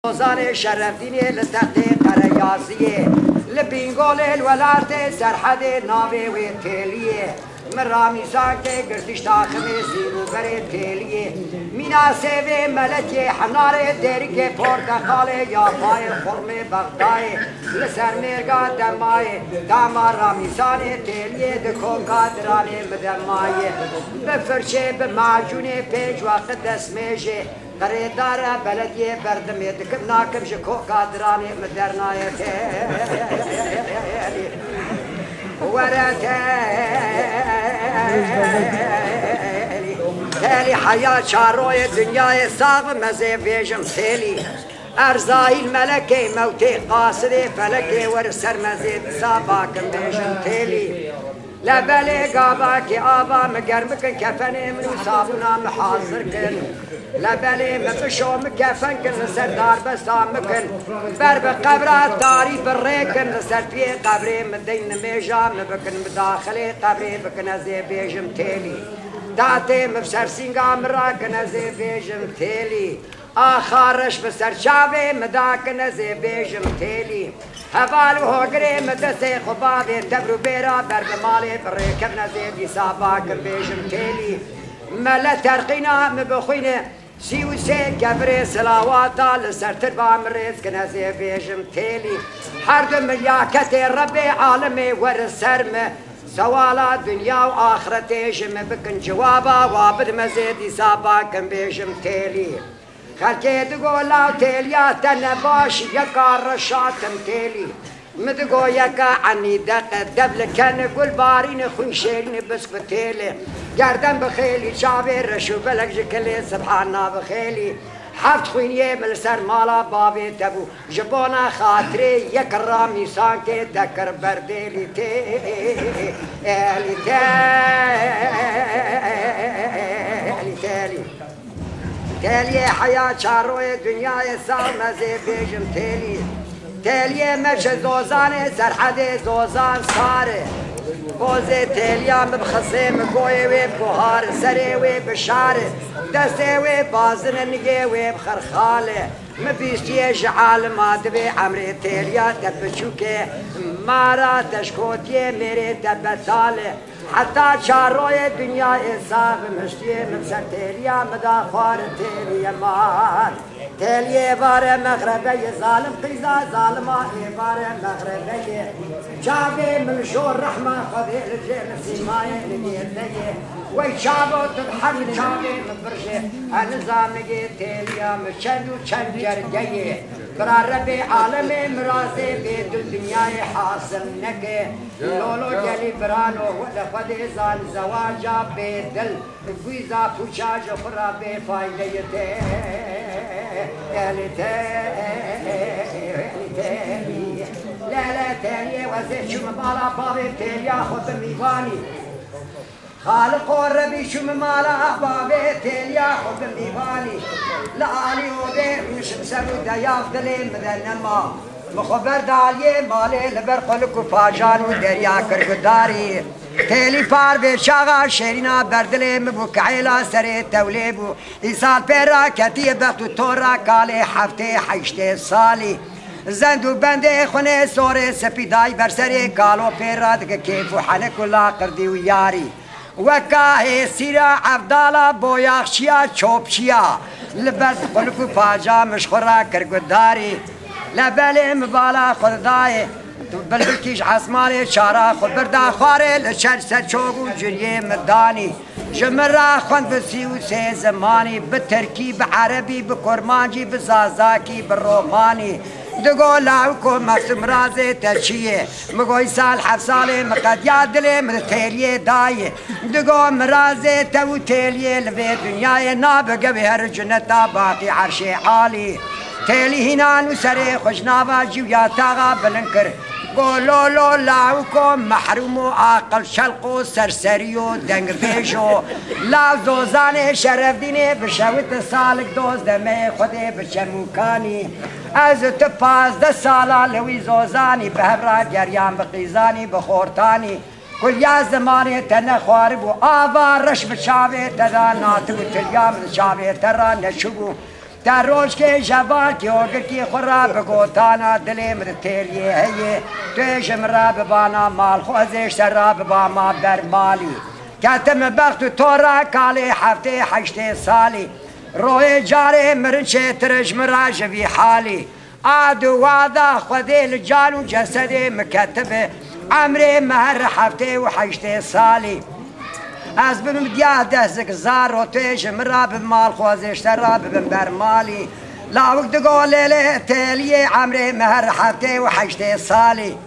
وزان شرفتيني لتحقيق رياضية لبينقول الولارة سرحد نابي وتيلية من رامي ساكتي قرتش تاخمي زيرو بري تيلية مينا سيفي ملكي حناري ديركي بورتقالي يا باي خرمي بغداي لسر ميرقا دماي داما رامي ساني تيلية دكو قادراني مدماي بفرشي بمعجوني بيج وقت اسميجي قريدارة بلدية بردمي دكم ناكم شكو قادراني مدرناي تيلي تالي حياة شاروية دنياي صعب مزي فيجم تالي أرزاي الملكي موتي قاصدي فلكي ورسر مزيد صاباكم فيجم تالي لا بالي قاباكي آبا مقرمكن كفني منو صابنا محاصركن لا بالي مفشو مكفنكن لسردار بسامكن برب قبرات داري بريكن لسر في قبري مدين ميجا مبكن بداخلي قبري بكن ازي بيجم تيلي داتي مفسر سينغا مراكن ازي بيجم تيلي آخرش بسر شابي مداكن ازي بيجم تيلي هفال وهوغري مدسي خبابي تبرو بيرا برب مالي بريكن ازي دي ساباكن بيجم تيلي ملا ترقينا مبخوينه سيو سي كبري سلاواتا لسر تربا مريز كنازي بيجم تيلي حردم ياكتي ربي عالمي ورسرم سوالا دنيا وآخرتي جم بكن جوابا وابد مزيد سابا كن بيجم تيلي خلكي تقولا تيليا تنباش يكا رشاتم تيلي مدقو يكا عني دق دبل كان قول بارين خوي شيرين بس بتيلي قردن بخيلي شابي رشو بلق جكلي سبحانه بخيلي حفت خوينيه ملسر مالا بابي تبو جبونا خاطري يك رامي سانكي دكر برديلي تيلي تيلي تيلي حياة شاروي دنيا يسار مزي بيجم تيلي تيلي مش زوزاني سرحدي زوزان صاري بوزي تيليا مبخصي مقوي وبقهار سري وبشاري دستي وبازن نقي وبخرخالي مبيستي جعال ما دبي عمري تيليا دبشوكي مارا تشكوتي ميري دبتالي حتى شاروي الدنيا إصاب مشتي مبسر تيليا مدا خوار تيليا مار تيليا بار مغربي ظالم قيزا ظالما بار مغربي جابي من شور رحمة خذي الجيل سيماي لديه ويشابو تبحر جابي من برشي النظامي تيليا مشندو شنجر جيه برا ربي عالمي مرازي بيد الدنيا حاصل نكي لولو جلي برانو ولا خدي زال زواجا بيدل بويزا فوشاج خرا بفايدة لا لا تاني وزيد شو مبالا بابي تيليا خذ ميواني خالق ربي شو مالا بابي تيليا خذ ميواني لا علي ودير مش مسلو دياف دلي مدنما مخبر داليه مالي لبرقلك وفاجان ودريا كرقداري تيلي فار بشاغا شيرينا بردلي مبوك عيلا سري توليبو إيصال بيرا كتي بختو تورا كالي حفتي حيشتي صالي زندو بندي خوني سوري سبيداي برسري كالو بيرا دك كيفو حنك ولا قردي وياري وكاهي سيرا عبدالا بوياخشيا چوبشيا لبرد قلقو فاجا مشخورا كرقداري لبالي مبالا خداي بلبلكيش عصمالي شارا خد بردا خواري لشر سرچوغو جريه مداني جمرا خوند بسيو سي زماني بالتركيب عربي بكرمانجي بزازاكي بالروماني دقو لاوكو مقسم رازي تشيه مقوي سال حفصالي مقد يادلي من تيليه داي دقو مرازي تو تيليه لفي دنياي نابقى بهر جنتا باقي عرشي عالي تيلي هنا نسري خشنابا جويا تاغا بلنكر قولو لو لاوكو محرومو عاقل شلقو سرسريو دنگ بيشو لا زوزاني شرف ديني بشوت سالك دوز دمي خدي بشموكاني از تپاز ده سالا لوي زوزاني بهبرا جريان بقيزاني بخورتاني كل يا زماني تنخوار بو آوا رش بشاوي تدا ناتو تليام شاوي ترى نشبو در روش که جوان تیوگر کی خورا بگوتانا دلیم تیریه هیه تویشم را ببانا مال خوزش در را بباما در مالی کتم بخت تو را کالی هفته 8 سالی روی جاره مرنچه ترش مراج بی حالی عادو وادا خودی لجان و جسد مکتب عمر مهر هفته و 8 سالی از ببم دیا دستک زار و تویشم را بمال خوزش در را ببم بر مالی لاوک دگو لیله تیلیه عمر مهر هفته و 8 سالی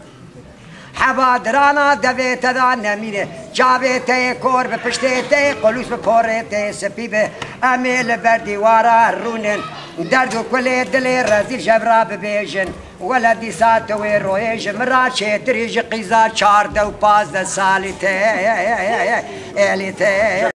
حبادرانا دویت دا نمیره جاویت کور به پشتیت قلوس به پوریت سپیبه امیل بر دیوارا رونن درد و کل دل رزیل جبرا ببیجن ولدی سات و رویج مرا چه تریج قیزا 14 و 15 سالی ته